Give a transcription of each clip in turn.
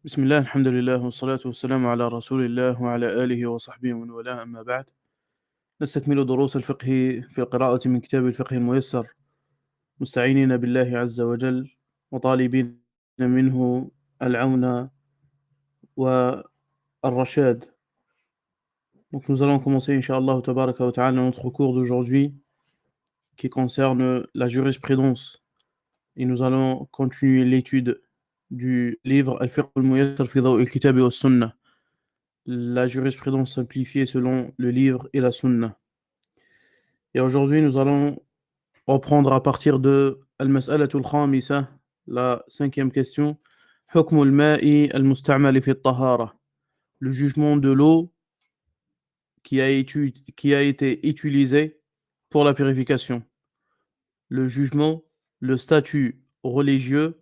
بسم الله الحمد لله والصلاة والسلام على رسول الله وعلى آله وصحبه ومن والاه أما بعد نستكمل دروس الفقه في القراءة من كتاب الفقه الميسر مستعينين بالله عز وجل وطالبين منه العون والرشاد. Donc nous allons commencer Inch'Allah Tabaraka wa Ta'ala notre cours d'aujourd'hui qui concerne la jurisprudence et nous allons continuer l'étude du livre Al-Fiqh al-Muyassar fi Daw' al-Kitab wa Sunnah, la jurisprudence simplifiée selon le livre et la Sunna. Et aujourd'hui, nous allons reprendre à partir de Al-Mas'alatul Khamisa, la cinquième question. حكم الماء المستعمل في الطهارة. Le jugement de l'eau qui a été utilisée pour la purification. Le jugement, le statut religieux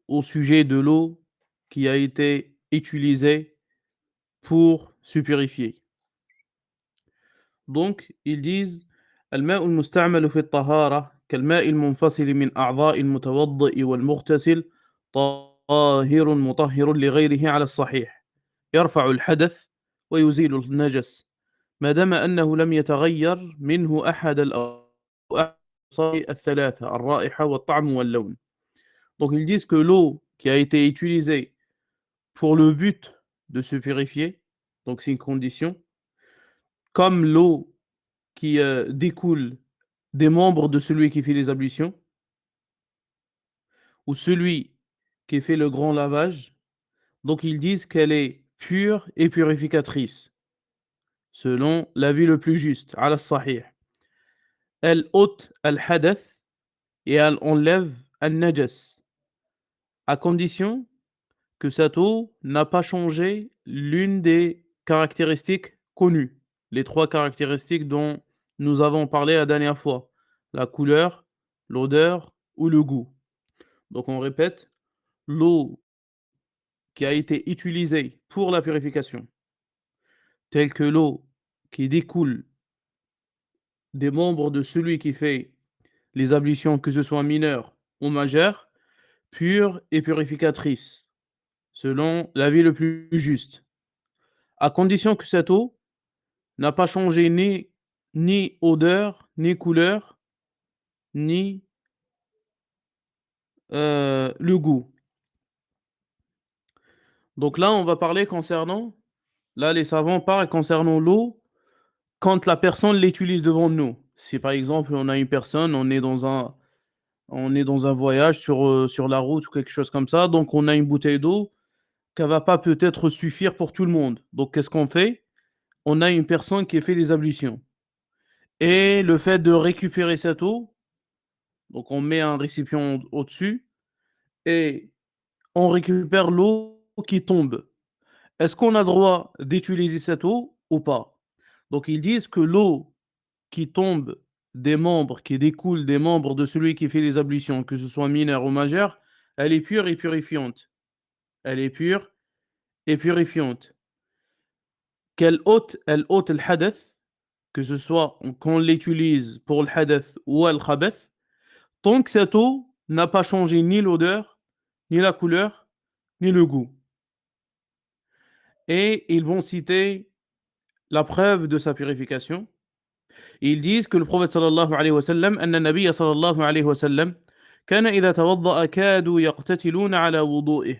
au sujet de l'eau qui a été utilisée pour se purifier. Donc, ils disent الماء المستعمل في الطهارة كالماء المنفصل من أعضاء المتوضئ والمغتسل طاهر مطهر لغيره على الصحيح يرفع الحدث ويزيل النجس ما دام أنه لم يتغير منه أحد الأوصاف الثلاثة الرائحة والطعم واللون. Donc ils disent que l'eau qui a été utilisée pour le but de se purifier, donc c'est une condition, comme l'eau qui découle des membres de celui qui fait les ablutions, ou celui qui fait le grand lavage, donc ils disent qu'elle est pure et purificatrice, selon l'avis le plus juste, ala sahih. Elle ôte al-hadath et elle enlève al-najas, à condition que cette eau n'a pas changé l'une des caractéristiques connues, les trois caractéristiques dont nous avons parlé la dernière fois, la couleur, l'odeur ou le goût. Donc on répète, l'eau qui a été utilisée pour la purification, telle que l'eau qui découle des membres de celui qui fait les ablutions, que ce soit mineur ou majeur, pure et purificatrice, selon l'avis le plus juste, à condition que cette eau n'a pas changé ni odeur, ni couleur, ni le goût. Donc là, on va parler concernant, là les savants parlent concernant l'eau quand la personne l'utilise devant nous. Si par exemple on a une personne, on est dans un voyage sur la route ou quelque chose comme ça, donc on a une bouteille d'eau qu'elle va pas peut-être suffire pour tout le monde. Donc qu'est-ce qu'on fait? On a une personne qui fait les ablutions et le fait de récupérer cette eau, donc on met un récipient au-dessus et on récupère l'eau qui tombe. Est-ce qu'on a droit d'utiliser cette eau ou pas? Donc ils disent que l'eau qui tombe des membres, qui découle des membres de celui qui fait les ablutions, que ce soit mineur ou majeur, elle est pure et purifiante. Elle est pure et purifiante. Elle ôte le hadath, que ce soit qu'on l'utilise pour le hadath ou le khabath, tant que cette eau n'a pas changé ni l'odeur, ni la couleur, ni le goût. Et ils vont citer la preuve de sa purification. Ils disent que le prophète sallallahu alayhi wa sallam, anna nabiyya sallallahu alayhi wa sallam, kana idha tawadda'a kadu yaqtatiluna ala wudu'ih.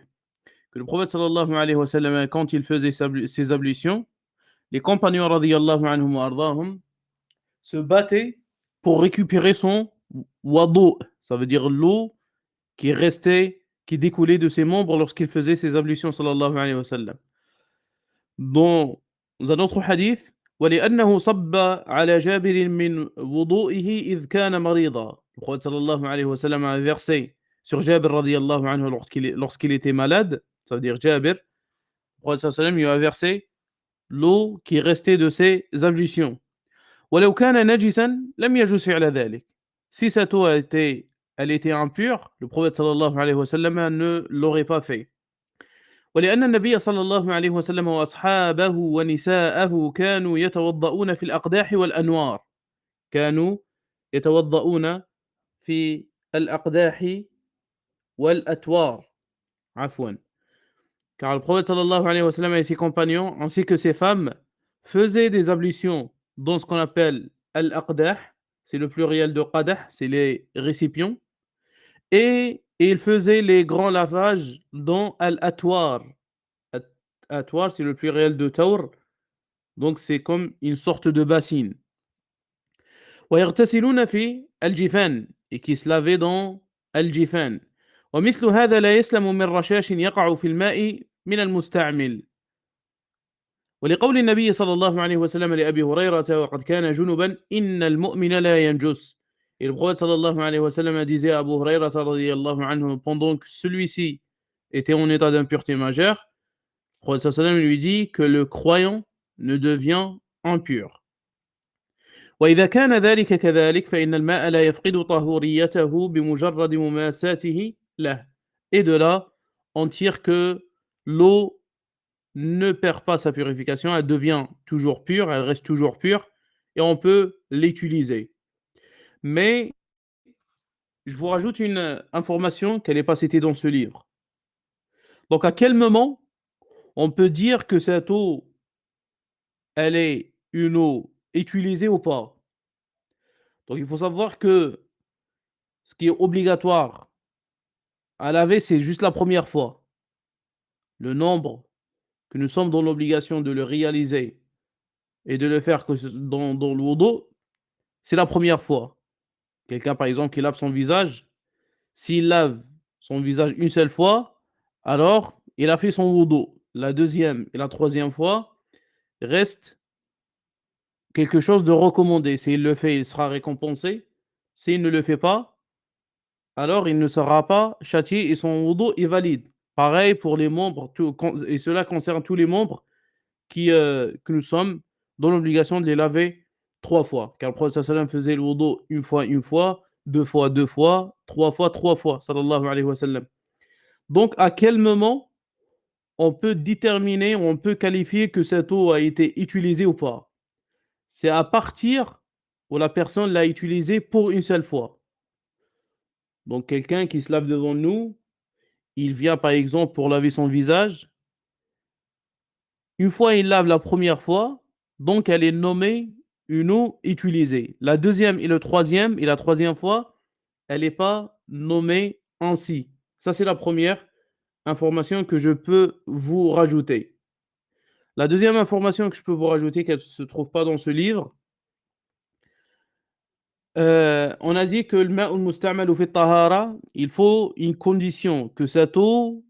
Que le prophète sallallahu alayhi wa sallam, quand il faisait ses ablutions, les compagnons radiyallahu anhum wa ardahum se battaient pour récupérer son wadu', ça veut dire l'eau qui restait, qui découlait de ses membres lorsqu'il faisait ses ablutions sallallahu alayhi wa sallam. Dans un autre hadith, ولأنه صب على جابر من وضوئه إذ كان مريضا. Le prophète sallallahu alayhi wa sallam a versé sur Jabir radiyallahu anhu lorsqu'il était malade, ça veut dire Jabir, le prophète sallallahu alayhi wa sallam lui a versé l'eau qui restait de ses ablutions. ولو كان نجسا لم يجوز فعل ذلك. Si cette eau elle était impure, le prophète sallallahu alayhi wa sallam ne l'aurait pas fait. ولأن النبي صلى الله عليه وسلم وأصحابه ونساءه كانوا يتوضؤون في الأقداح والأنوار. كانوا يتوضؤون في الأقداح والأتوار عفوا. Car le prophète sallallahu alayhi wa sallam et ses compagnons, ainsi que ses femmes, faisaient des ablutions dans ce qu'on appelle al-aqdah, c'est le pluriel de qadah, c'est les récipients, et ils faisaient les grands lavages dans al-atwar. Atwar, c'est le pluriel de tawr, donc c'est comme une sorte de bassine. ويغتسلون في الجفان et qui se lavaient dans الجفان. ومثل هذا لا يسلم من رشاش يقع في الماء من المستعمل. ولقول النبي صلى الله عليه وسلم لأبي هريرة وقد كان جنبا إن المؤمن لا ينجس. Et le prophète sallallahu alayhi wa sallam disait à Abu Huraira radiyallahu anhu pendant que celui-ci était en état d'impureté majeure, le prophète sallallahu alayhi wa sallam lui dit que le croyant ne devient impur. وإذا كان ذلك كذلك فإن الماء لا يفقد طهوريته بمجرد مماساته له. Et de là, on tire que l'eau ne perd pas sa purification, elle devient toujours pure, elle reste toujours pure, et on peut l'utiliser. Mais je vous rajoute une information qu'elle n'est pas citée dans ce livre. Donc à quel moment on peut dire que cette eau, elle est une eau utilisée ou pas? Donc il faut savoir que ce qui est obligatoire à laver, c'est juste la première fois. Le nombre que nous sommes dans l'obligation de le réaliser et de le faire que dans le wudu, c'est la première fois. Quelqu'un, par exemple, qui lave son visage, s'il lave son visage une seule fois, alors il a fait son wudu. La deuxième et la troisième fois reste quelque chose de recommandé. S'il le fait, il sera récompensé. S'il ne le fait pas, alors il ne sera pas châtié et son wudu est valide. Pareil pour les membres, et cela concerne tous les membres que nous sommes dans l'obligation de les laver 3 fois. Car le prophète sallallahu alayhi wa sallam faisait le wudu une fois, deux fois, trois fois, sallallahu alayhi wa sallam. Donc, à quel moment on peut déterminer, on peut qualifier que cette eau a été utilisée ou pas? C'est à partir où la personne l'a utilisée pour une seule fois. Donc, quelqu'un qui se lave devant nous, il vient par exemple pour laver son visage. Une fois il lave la première fois, donc elle est nommée une eau utilisée. La deuxième et la troisième fois, elle n'est pas nommée ainsi. Ça, c'est la première information que je peux vous rajouter. La deuxième information que je peux vous rajouter, qu'elle ne se trouve pas dans ce livre, on a dit que le ma'ul musta'malu fi tahara, il faut une condition, que cette eau,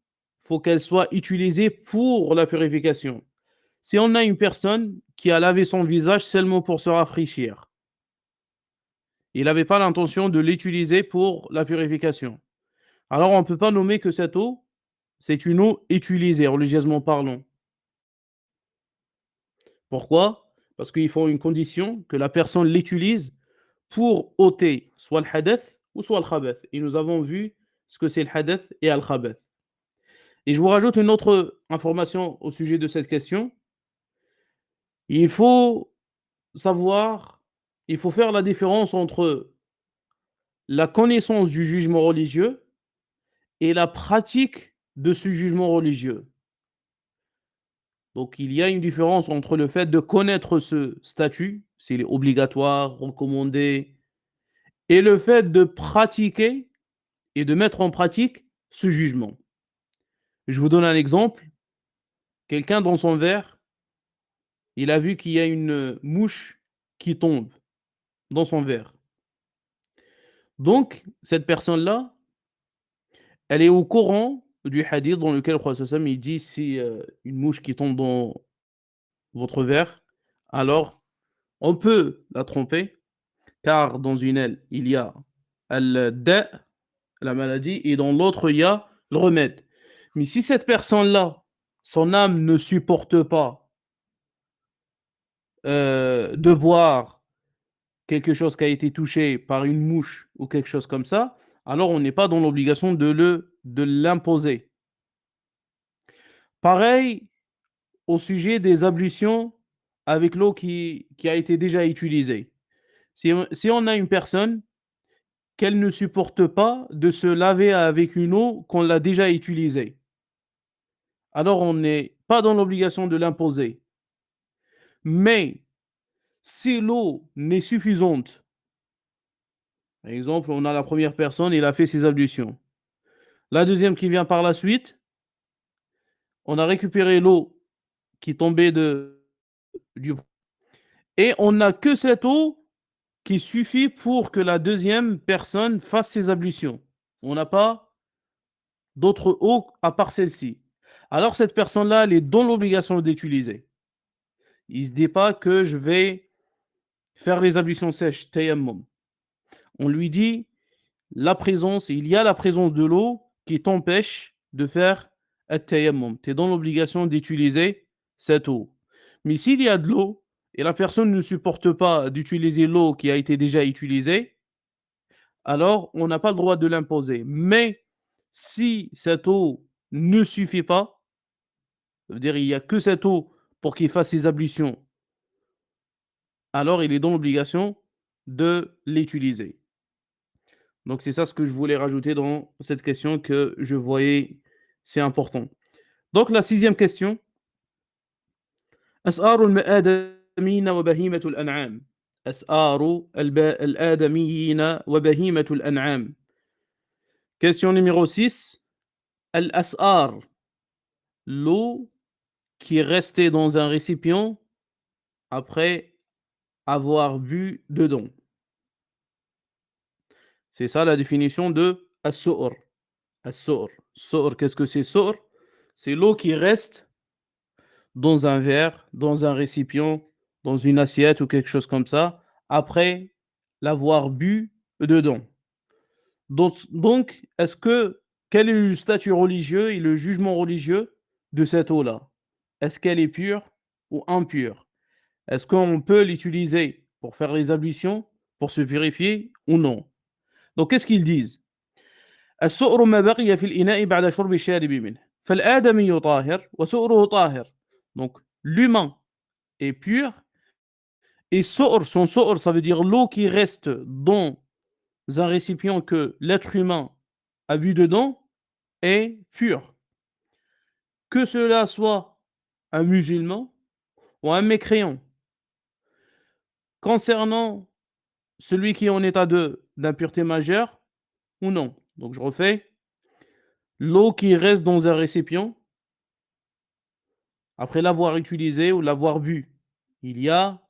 faut qu'elle soit utilisée pour la purification. Si on a une personne qui a lavé son visage seulement pour se rafraîchir, il n'avait pas l'intention de l'utiliser pour la purification. Alors on ne peut pas nommer que cette eau, c'est une eau utilisée, religieusement parlant. Pourquoi? Parce qu'il faut une condition que la personne l'utilise pour ôter soit le hadath ou soit le khabath. Et nous avons vu ce que c'est le hadath et le khabath. Et je vous rajoute une autre information au sujet de cette question. Il faut savoir, il faut faire la différence entre la connaissance du jugement religieux et la pratique de ce jugement religieux. Donc il y a une différence entre le fait de connaître ce statut, s'il est obligatoire, recommandé, et le fait de pratiquer et de mettre en pratique ce jugement. Je vous donne un exemple. Quelqu'un dans son verre, il a vu qu'il y a une mouche qui tombe dans son verre. Donc, cette personne-là, elle est au courant du hadith dans lequel le prophète sallam il dit si une mouche qui tombe dans votre verre, alors on peut la tromper, car dans une aile, il y a al-da, la maladie, et dans l'autre, il y a le remède. Mais si cette personne-là, son âme ne supporte pas de boire quelque chose qui a été touché par une mouche ou quelque chose comme ça, alors on n'est pas dans l'obligation de l'imposer. Pareil au sujet des ablutions avec l'eau qui a été déjà utilisée. Si on a une personne qu'elle ne supporte pas de se laver avec une eau qu'on l'a déjà utilisée, alors on n'est pas dans l'obligation de l'imposer. Mais si l'eau n'est suffisante, par exemple, on a la première personne, il a fait ses ablutions. La deuxième qui vient par la suite, on a récupéré l'eau qui tombait du et on n'a que cette eau qui suffit pour que la deuxième personne fasse ses ablutions. On n'a pas d'autre eau à part celle-ci. Alors cette personne-là, elle est dans l'obligation d'utiliser. Il ne se dit pas que je vais faire les ablutions sèches, tayammum. On lui dit il y a la présence de l'eau qui t'empêche de faire at-tayammum. Tu es dans l'obligation d'utiliser cette eau. Mais s'il y a de l'eau et la personne ne supporte pas d'utiliser l'eau qui a été déjà utilisée, alors on n'a pas le droit de l'imposer. Mais si cette eau ne suffit pas, ça veut dire il n'y a que cette eau pour qu'il fasse ses ablutions, alors il est dans l'obligation de l'utiliser. Donc c'est ça ce que je voulais rajouter dans cette question que je voyais, c'est important. Donc la 6e question: أسعار الآدميين وبهيمة الأنعام. أسعار الآدميين وبهيمة الأنعام. Question numéro 6: الأسعار, l'eau qui est restée dans un récipient après avoir bu dedans. C'est ça la définition de as-su'r. As-su'r. Su'r, qu'est-ce que c'est su'r? C'est l'eau qui reste dans un verre, dans un récipient, dans une assiette ou quelque chose comme ça, après l'avoir bu dedans. Donc, quel est le statut religieux et le jugement religieux de cette eau-là? Est-ce qu'elle est pure ou impure? Est-ce qu'on peut l'utiliser pour faire les ablutions, pour se purifier ou non? Donc, qu'est-ce qu'ils disent? السؤر ما بقي في الإناء بعد شرب الشارب منه فالآدمي طاهر وسؤره طاهر. Donc, l'humain est pur et son su'r, ça veut dire l'eau qui reste dans un récipient que l'être humain a bu dedans est pure. Que cela soit un musulman ou un mécréant. Concernant celui qui est en état d'impureté majeure ou non. Donc je refais. L'eau qui reste dans un récipient après l'avoir utilisé ou l'avoir bu. Il y a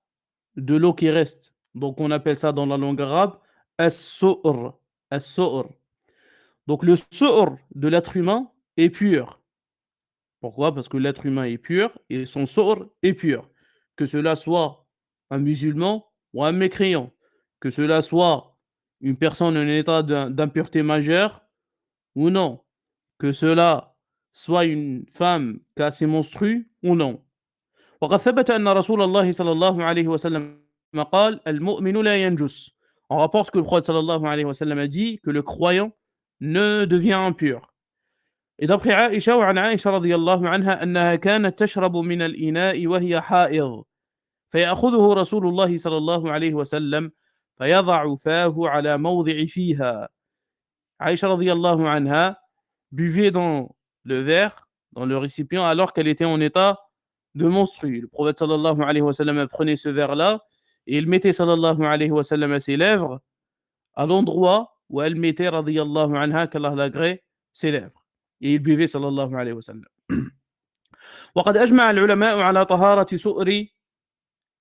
de l'eau qui reste. Donc on appelle ça dans la langue arabe as-su'r. As-su'r. Donc le su'r de l'être humain est pur. Pourquoi? Parce que l'être humain est pur et son su'r est pur. Que cela soit un musulman ou un mécréant, que cela soit une personne en état d'impureté majeure ou non, que cela soit une femme qui a ses menstrues ou non. وقد ثبت أن رسول الله صلى الله عليه وسلم قال المؤمن لا ينجس. On rapporte que le prophète sallallahu alayhi wa sallam a dit que le croyant ne devient impur. Et d'après Aïcha, وعن عائشة رضي الله عنها أنها كانت تشرب من الإناء وهي حائض فيأخذه رسول الله صلى الله عليه وسلم فيضع فاه على موضع فيها. Aïcha radiyallahu anha buvait dans le verre, dans le récipient, alors qu'elle était en état de menstrue. Le prophète sallallahu alayhi wa sallam prenait ce verre-là et il mettait sallallahu alayhi wa sallam à ses lèvres, à l'endroit où elle mettait radiyallahu anha, qu'Allah l'agrée, ses lèvres. Et il buvait sallallahu alayhi wa sallam. وقد أجمع العلماء على طهارة سؤر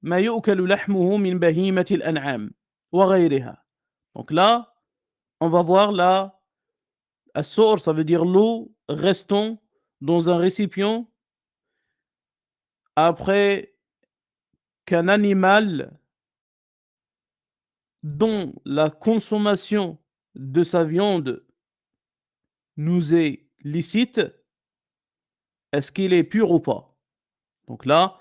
ما يؤكل لحمه من بهيمة الأنعام وغيرها. Donc là, on va voir là, as-su'r, ça veut dire l'eau restant dans un récipient après qu'un animal dont la consommation de sa viande nous est licite, est-ce qu'il est pur ou pas? Donc là,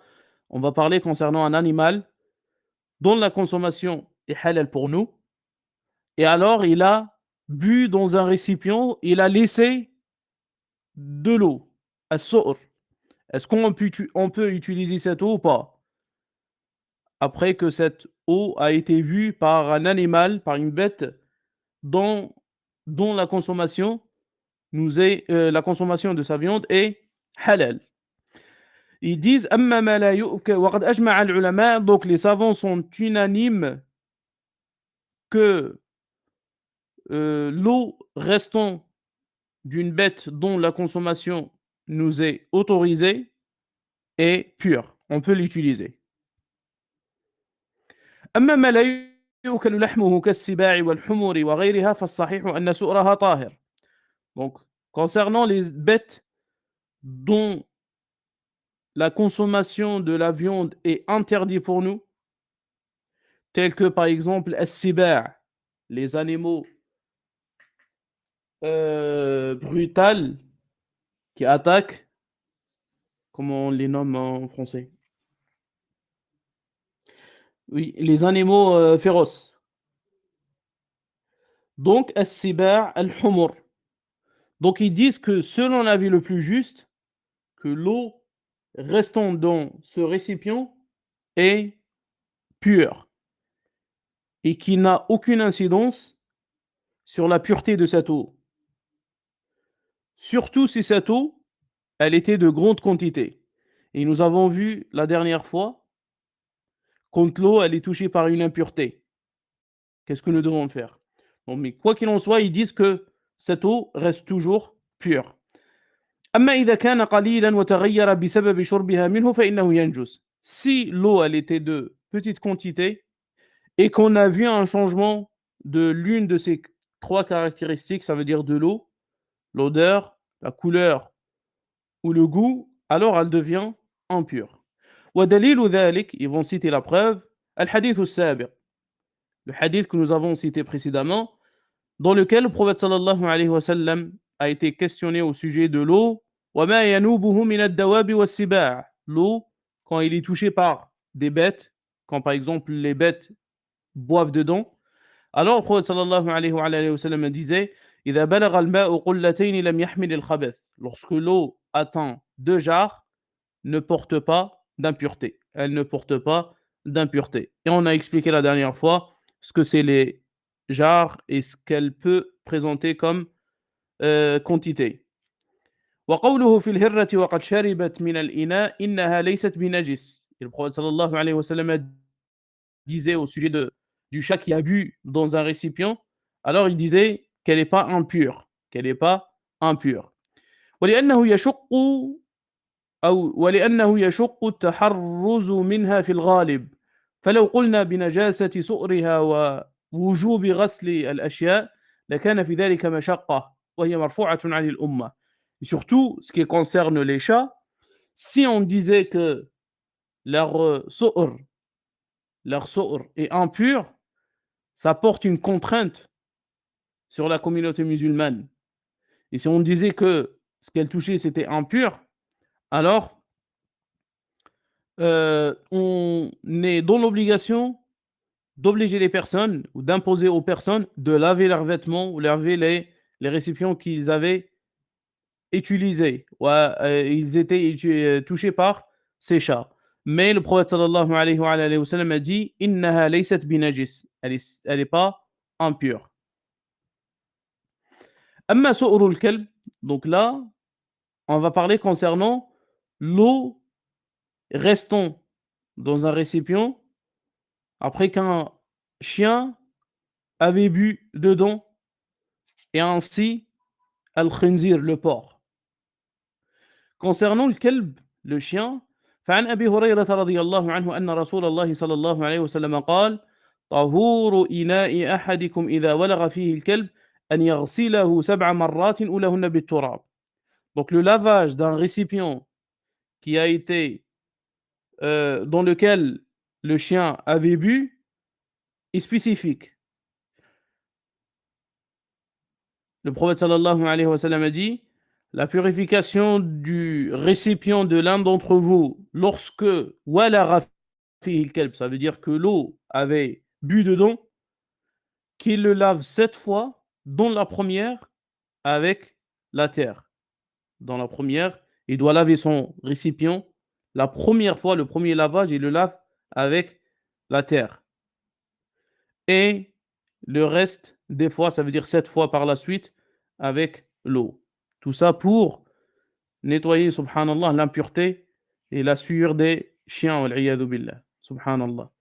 on va parler concernant un animal dont la consommation est halal pour nous, et alors il a bu dans un récipient, il a laissé de l'eau, as-su'r. Est-ce on peut utiliser cette eau ou pas? Après que cette eau a été vue par un animal, par une bête dont la consommation la consommation de sa viande est halal. Ils disent أما ما لا يؤكل وقد أجمع العلماء, donc les savants sont unanimes que l'eau restant d'une bête dont la consommation nous est autorisée est pure, on peut l'utiliser. أما ما لا يؤكل لحمه كالسباع والحمر وغيرها فالصحيح أن سؤرها طاهر. Donc, concernant les bêtes dont la consommation de la viande est interdite pour nous, tels que par exemple as-siba', les animaux brutales qui attaquent, comment on les nomme en français? Oui, les animaux féroces. Donc, as-siba', al-humur. Donc, ils disent que selon l'avis le plus juste, que l'eau restant dans ce récipient est pure et qui n'a aucune incidence sur la pureté de cette eau. Surtout si cette eau, elle était de grande quantité. Et nous avons vu la dernière fois, quand l'eau, elle est touchée par une impureté, qu'est-ce que nous devons faire? Bon, mais quoi qu'il en soit, ils disent que cette eau reste toujours pure. أما إذا كان قليلا وتغير بسبب شربها منه فإنه ينجس. Si l'eau, elle était de petite quantité et qu'on a vu un changement de l'une de ces trois caractéristiques, ça veut dire de l'eau, l'odeur, la couleur ou le goût, alors elle devient impure. ودليل ذلك, ils vont citer la preuve, الحديث السابق, le hadith que nous avons cité précédemment, dans lequel le prophète sallallahu alayhi wa sallam a été questionné au sujet de l'eau. وَمَا يَنُوبُهُ مِنَ الدَّوَابِ وَالسِّبَاعِ. L'eau, quand il est touché par des bêtes, quand par exemple les bêtes boivent dedans, alors le prophète sallallahu alayhi wa sallam disait إِذَا بَلَغَ الْمَاءُ قُلَّتَيْنِ لَمْ يَحْمِلِ الْخَبَثِ. Lorsque l'eau atteint 2 jarres, ne porte pas d'impureté. Elle ne porte pas d'impureté. Et on a expliqué la dernière fois ce que c'est les jarres et ce qu'elle peut présenter comme quantité. وقوله في الهرة وقد شربت من الإناء إنها ليست بنجس. Et le prophète sallallahu alayhi wa sallam disait au sujet du chat qui a bu dans un récipient, alors il disait qu'elle n'est pas impure, qu'elle n'est pas impure. ولأنه يشق ولأنه يشق التحرز منها في الغالب، فلو قلنا بنجاسة سؤرها ووجوب غسل الأشياء لكان في ذلك مشقة وهي مرفوعة عن الأمة. Et surtout, ce qui concerne les chats, si on disait que leur su'r est impur, ça porte une contrainte sur la communauté musulmane. Et si on disait que ce qu'elle touchait c'était impur, alors on est dans l'obligation d'obliger les personnes ou d'imposer aux personnes de laver leurs vêtements ou laver les récipients qu'ils avaient utilisés. Ouais, ils étaient touchés par ces chats. Mais le prophète sallallahu alayhi wa sallam a dit innaha laysat binajis. Elle est pas impure. Amma su'rul kalb, donc là, on va parler concernant l'eau restant dans un récipient après qu'un chien avait bu dedans et ainsi al-khinzir, le porc. Concernant le kalb, le chien, فعن أبي هريرة رضي الله عنه أن رسول الله صلى الله عليه وسلم قال: طهور إناء أحدكم إذا ولغ فيه الكلب أن يغسله 7 مرات أولهن بالتراب. Donc le lavage d'un récipient qui a été dans lequel le chien avait bu est spécifique. Le prophète sallallahu alayhi wa sallam a dit: la purification du récipient de l'un d'entre vous lorsque walagha fihi al-kalb, ça veut dire que l'eau avait bu dedans, qu'il le lave 7 fois, dont la première avec la terre. Dans la première, il doit laver son récipient la première fois, le premier lavage, il le lave avec la terre. Et le reste des fois, ça veut dire 7 fois par la suite avec l'eau. Tout ça pour nettoyer, subhanallah, l'impureté et la sueur des chiens, wal iyadhu billah, subhanallah.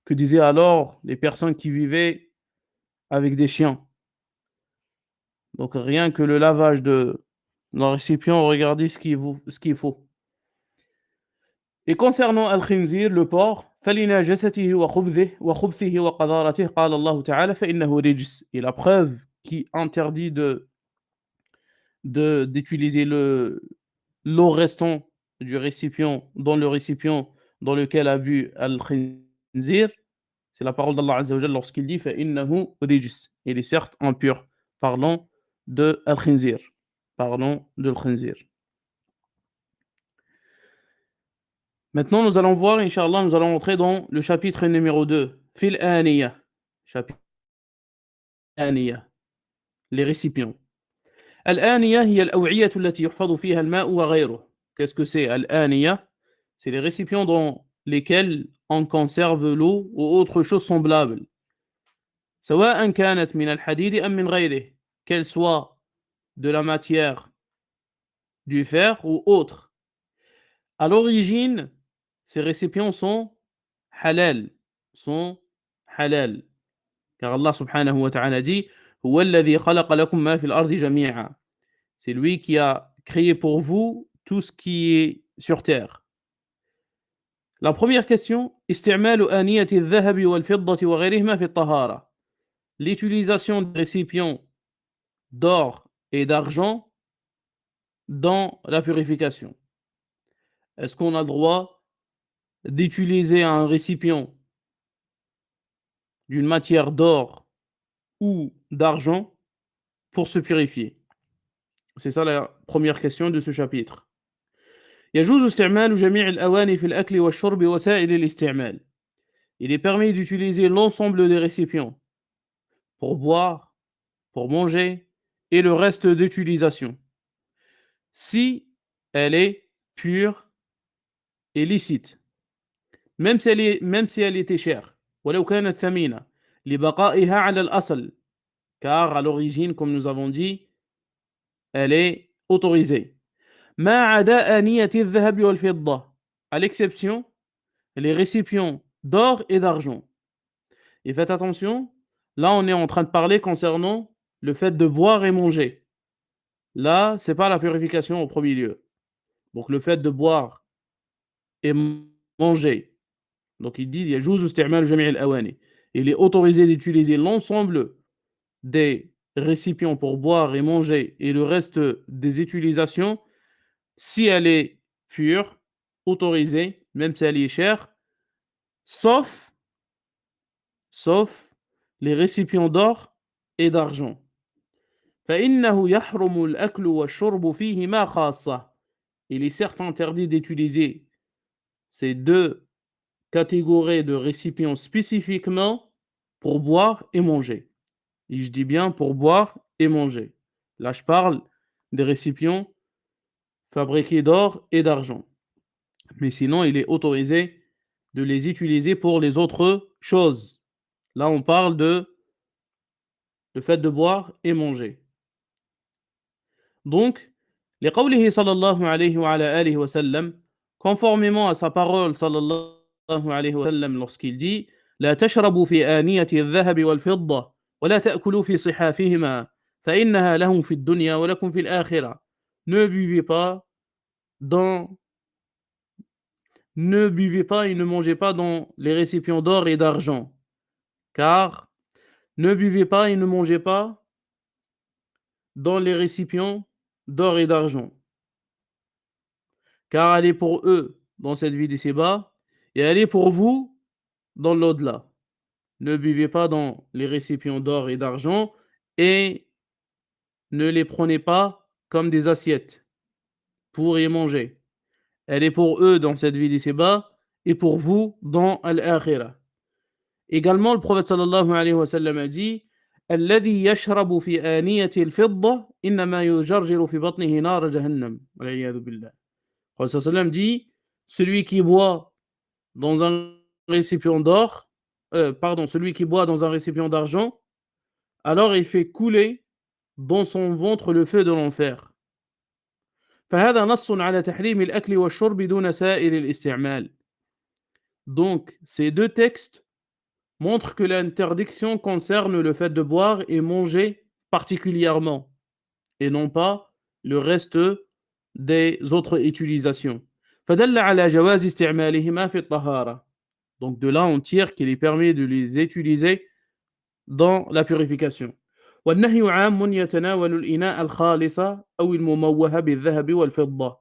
Que disaient alors les personnes qui vivaient avec des chiens? Donc rien que le lavage de nos récipients, regardez ce qu'il faut. Et concernant al-khinzir, le porc, فَلِنَجَاسَتِهِ وَخُبْثِهِ وَقَذَارَتِهِ قال الله تعالى فإنه رجس. Et la preuve qui interdit d'utiliser l'eau restant du récipient dans le récipient dans lequel a bu al-khinzir, c'est la parole d'Allah Azza wa Jalla lorsqu'il dit فإنه رجس. Il est certes impur. Parlons de al-khinzir. Parlons de al-khinzir. Maintenant, nous allons voir, Inch'Allah, nous allons entrer dans le chapitre numéro 2. Fil Aniya. Chapitre Aniya. Les récipients. Al-Aniya hiya al-aw'iyah allati yuhfadhu fiha al-ma'u wa ghayruhu. Qu'est-ce que c'est Al-Aniya? C'est les récipients dans lesquels on conserve l'eau ou autre chose semblable. سواء كانت من الحديد أم من غيره. Qu'elle soit de la matière du fer ou autre. À l'origine, ces récipients sont halal. Sont halal. Car Allah subhanahu wa ta'ala dit هو الذي خلق لكم ما في الأرض جميعا. C'est lui qui a créé pour vous tout ce qui est sur terre. La première question, استعمال آنية الذهب والفضة وغيرهما في الطهارة. L'utilisation des récipients d'or et d'argent dans la purification. Est-ce qu'on a le droit d'utiliser un récipient d'une matière d'or ou d'argent pour se purifier? C'est ça la première question de ce chapitre. يجوز استعمال جميع الأواني في الأكل والشرب وسائل الاستعمال. Il est permis d'utiliser l'ensemble des récipients pour boire, pour manger et le reste d'utilisation. Si elle est pure et licite, même si elle était chère, ولو كانت ثمينة لبقائها على الأصل, car à l'origine, comme nous avons dit, elle est autorisée. ما عدا آنية الذهب والفضة, à l'exception les récipients d'or et d'argent. Et faites attention, là on est en train de parler concernant le fait de boire et manger. Là, c'est pas la purification au premier lieu. Donc le fait de boire et manger. Donc ils disent يجوز استعمال جميع الأواني. Il est autorisé d'utiliser l'ensemble des récipients pour boire et manger et le reste des utilisations si elle est pure, autorisée, même si elle est chère, sauf les récipients d'or et d'argent. فإنه يحرم الأكل والشرب فيهما خاصة. Il est certes interdit d'utiliser ces deux catégories de récipients spécifiquement pour boire et manger. Et je dis bien pour boire et manger. Là, je parle des récipients fabriqués d'or et d'argent. Mais sinon, il est autorisé de les utiliser pour les autres choses. Là, on parle de le fait de boire et manger. Donc, لقوله صلى الله عليه وعلى آله وسلم, conformément à sa parole صلى الله عليه وسلم lorsqu'il dit لا تشربوا في آنية الذهب والفضة ولا تأكلوا في صحافهما فإنها لهم في الدنيا ولكم في الآخرة. Ne buvez pas dans Ne buvez pas et ne mangez pas dans les récipients d'or et d'argent, car ne buvez pas et ne mangez pas dans les récipients d'or et d'argent, car elle est pour eux dans cette vie d'ici-bas et elle est pour vous dans l'au-delà. Ne buvez pas dans les récipients d'or et d'argent et ne les prenez pas comme des assiettes pour y manger. Elle est pour eux dans cette vie d'ici-bas et pour vous dans al-akhirah. Également, le prophète sallallahu alayhi wa sallam a dit الذي يشرب في آنية الفضة إنما يجرجر في بطنه نار جهنم والعياذ بالله. Le prophète sallallahu alayhi wa sallam dit celui qui boit dans un récipient d'or, celui qui boit dans un récipient d'argent, alors il fait couler dans son ventre le feu de l'enfer. فهذا نص على تحريم الأكل والشرب دون سائر الاستعمال. Donc, ces deux textes montrent que l'interdiction concerne le fait de boire et manger particulièrement, et non pas le reste des autres utilisations. فدل على جواز استعمالهما في الطهارة. Donc de là on tire qu'il est permis de les utiliser dans la purification. والنهي عام يتناول الإناء الخالص أو المموه بالذهب والفضة.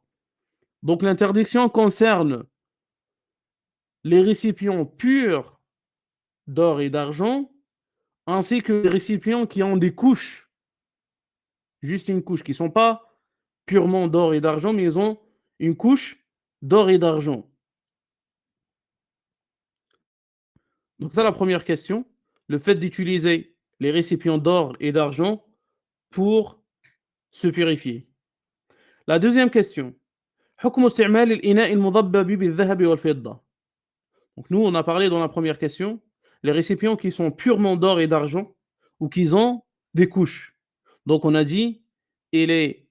Donc l'interdiction concerne les récipients purs d'or et d'argent, ainsi que les récipients qui ont des couches, juste une couche, qui ne sont pas purement d'or et d'argent, mais ils ont une couche d'or et d'argent. Donc ça, la première question, le fait d'utiliser les récipients d'or et d'argent pour se purifier. La deuxième question, حكم استعمال الإناء المضبب بالذهب والفضة. Donc nous, on a parlé dans la première question, les récipients qui sont purement d'or et d'argent ou qui ont des couches. Donc on a dit, il est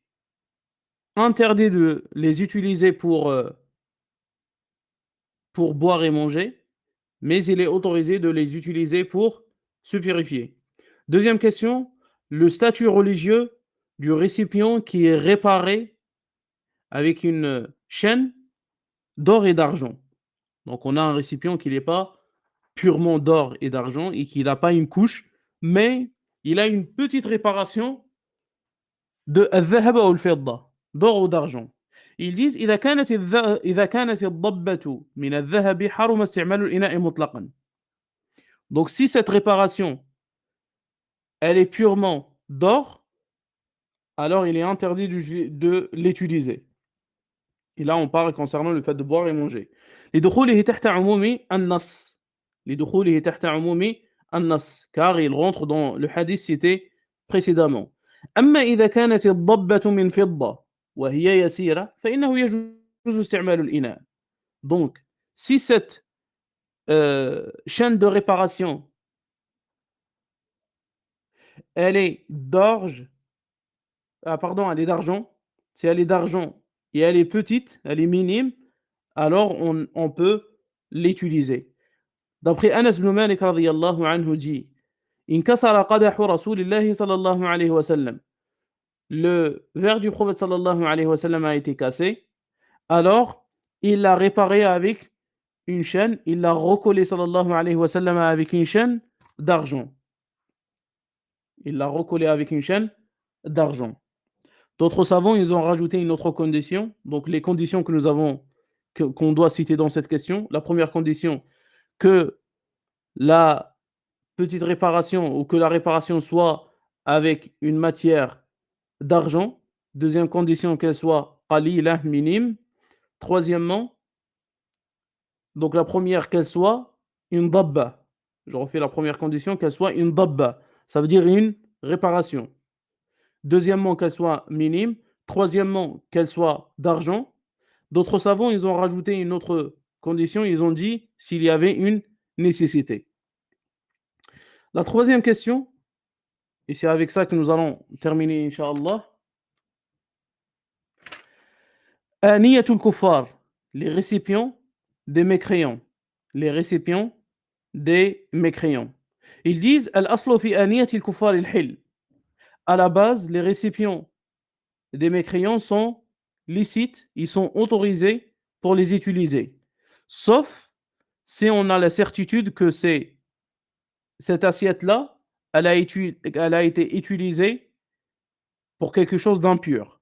interdit de les utiliser pour boire et manger, mais il est autorisé de les utiliser pour se purifier. Deuxième question, le statut religieux du récipient qui est réparé avec une chaîne d'or et d'argent. Donc on a un récipient qui n'est pas purement d'or et d'argent et qui n'a pas une couche, mais il a une petite réparation de الذهب أو الفضة, d'or ou d'argent. Ils disent إذا كانت الضبة من الذهب حرم استعمال الإناء مطلقا. Donc si cette réparation elle est purement d'or, alors il est interdit de l'utiliser. Et là on parle concernant le fait de boire et manger. لدخوله تحت عموم النص. لدخوله تحت عموم النص, car il rentre dans le hadith cité précédemment. أما إذا كانت الضبة من فضة وهي يسيرة فإنه يجوز استعمال الإناء. Donc, si cette chaîne de réparation elle est d'orge, elle est d'argent, si elle est d'argent et elle est petite, elle est minime, alors on peut l'utiliser. D'après Anas ibn Malik radiyallahu anhu dit, انكسر قدح رسول الله صلى الله عليه وسلم. Le verre du prophète sallallahu alayhi wa sallam a été cassé, alors il l'a réparé avec une chaîne, il l'a recollé sallallahu alayhi wa sallam avec une chaîne d'argent. Il l'a recollé avec une chaîne d'argent. D'autres savants, ils ont rajouté une autre condition. Donc les conditions que nous avons, qu'on doit citer dans cette question. La première condition, que la petite réparation ou que la réparation soit avec une matière d'argent. Deuxième condition, qu'elle soit qalila, minime. Troisièmement, donc la première, qu'elle soit une dabba. Je refais la première condition, qu'elle soit une dabba. Ça veut dire une réparation. Deuxièmement, qu'elle soit minime. Troisièmement, qu'elle soit d'argent. D'autres savants, ils ont rajouté une autre condition. Ils ont dit s'il y avait une nécessité. La troisième question, et c'est avec ça que nous allons terminer, Inch'Allah. Aniyatul kuffar, les récipients des mécréants. Les récipients des mécréants. Ils disent al-aslu fi aniyatil kuffar al-hil. À la base, les récipients des mécréants sont licites, ils sont autorisés pour les utiliser. Sauf si on a la certitude que cette assiette-là, elle a été utilisée pour quelque chose d'impur.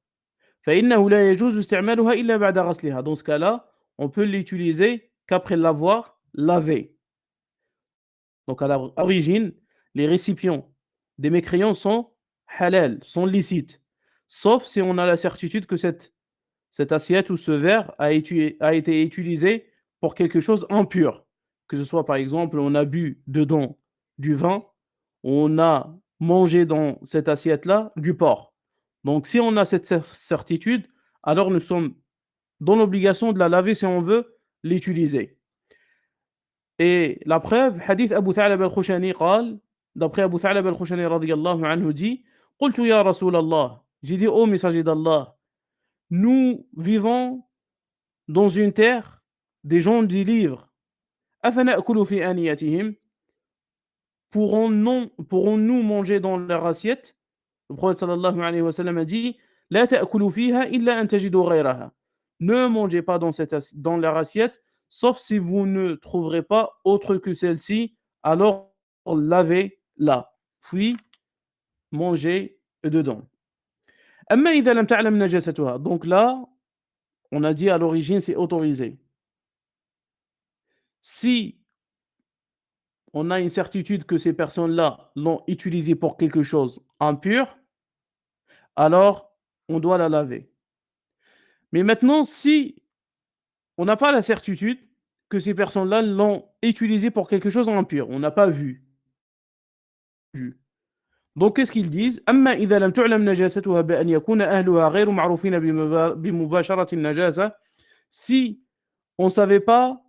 فإنه لا يجوز استعمالها إلا بعد غسلها. Dans ce cas-là, on peut l'utiliser qu'après l'avoir lavé. Donc à l'origine, les récipients des mécréants sont halal, sont licites. Sauf si on a la certitude que cette assiette ou ce verre a été utilisé pour quelque chose impur. Que ce soit par exemple, on a bu dedans du vin, on a mangé dans cette assiette-là du porc. Donc si on a cette certitude, alors nous sommes dans l'obligation de la laver si on veut l'utiliser. Et la preuve, hadith Abu Tha'lab al-Khushani قال, d'après Abu Tha'lab al-Khushani radiyallahu anhu dit, قلت يا رسول الله, j'ai dit ô messager d'Allah, nous vivons dans une terre des gens du livre. أَفَنَأْكُلُ فِي آنِيَتِهِمْ pourrons-nous manger dans leur assiette? Le prophète sallallahu alayhi wa sallam a dit لا تأكلوا فيها إلا أن تجدوا غيرها. Ne mangez pas dans leur assiette, sauf si vous ne trouverez pas autre que celle-ci, alors lavez-la, puis mangez dedans. أما إذا لم تعلم نجاستها. Donc là, on a dit à l'origine, c'est autorisé. Si on a une certitude que ces personnes-là l'ont utilisé pour quelque chose impur, alors on doit la laver. Mais maintenant, si on n'a pas la certitude que ces personnes-là l'ont utilisé pour quelque chose d'impur, on n'a pas vu. Donc qu'est-ce qu'ils disent أما إذا لم تعلم نجاستها بأن يكون أهلها غير معروفين بمباشرة النجاسة. Si on ne savait pas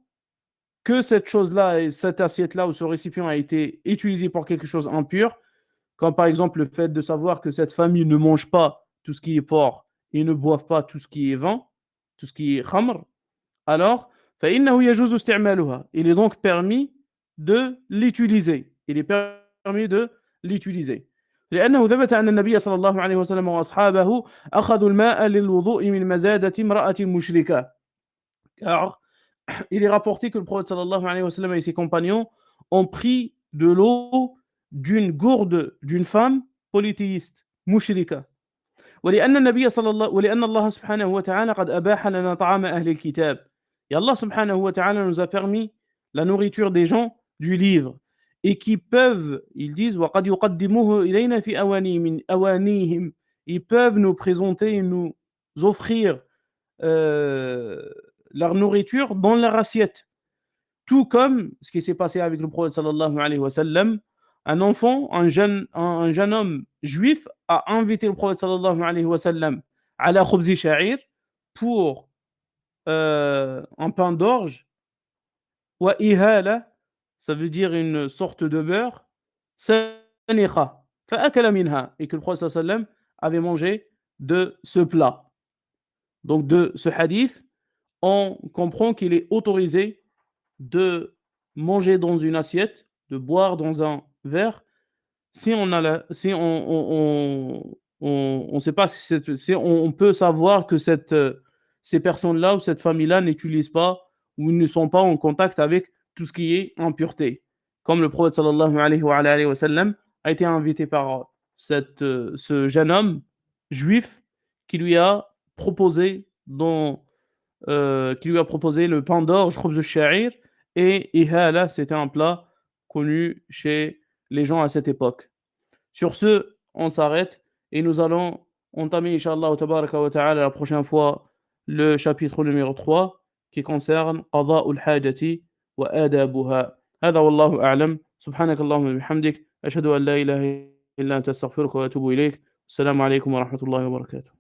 que cette chose-là, et cette assiette-là ou ce récipient a été utilisé pour quelque chose d'impur, comme par exemple le fait de savoir que cette famille ne mange pas tout ce qui est porc et ne boivent pas tout ce qui est vin, tout ce qui est khamr, alors فإنه يجوز استعمالها. Il est donc permis de l'utiliser. Il est permis de l'utiliser. لأنه ثبت أن النبي صلى الله عليه وسلم وأصحابه أخذوا الماء للوضوء من مزادة امرأة مشركة. Car il est rapporté que le prophète sallallahu alayhi wa sallam et ses compagnons ont pris de l'eau d'une gourde d'une femme polythéiste, mushrika. ولأن النبي صلى الله ولأن الله سبحانه وتعالى قد أباح لنا طعام أهل الكتاب. Et Allah subhanahu wa ta'ala nous a permis la nourriture des gens du livre et qui peuvent, ils disent وقد يقدموه إلينا في أوانيهم. Ils peuvent nous présenter et nous offrir leur nourriture dans leur assiette. Tout comme ce qui s'est passé avec le prophète sallallahu alayhi wa sallam, un enfant, un jeune homme juif a invité le prophète sallallahu alayhi wa sallam à la khubzi sha'ir pour un pain d'orge, wa ihala, ça veut dire une sorte de beurre, sanikha, fa'akala minha, et que le prophète sallallahu alayhi wa sallam avait mangé de ce plat. Donc de ce hadith, on comprend qu'il est autorisé de manger dans une assiette, de boire dans un verre, si on a si on sait pas si on peut savoir que ces personnes-là ou cette famille-là n'utilisent pas ou ne sont pas en contact avec tout ce qui est impureté. Comme le prophète sallallahu alayhi wa sallam a été invité par ce jeune homme juif qui lui a proposé le pain d'orge, khubz al-sha'ir, et ihala, c'était un plat connu chez les gens à cette époque. Sur ce, on s'arrête et nous allons entamer, Inch'Allah tabaraka wa ta'ala, la prochaine fois, le chapitre numéro 3 qui concerne qada'ul hajati wa adabuha. هذا والله أعلم. سبحانك اللهم وبحمدك أشهد أن لا إله إلا أنت أستغفرك وأتوب إليك. السلام عليكم ورحمة الله وبركاته.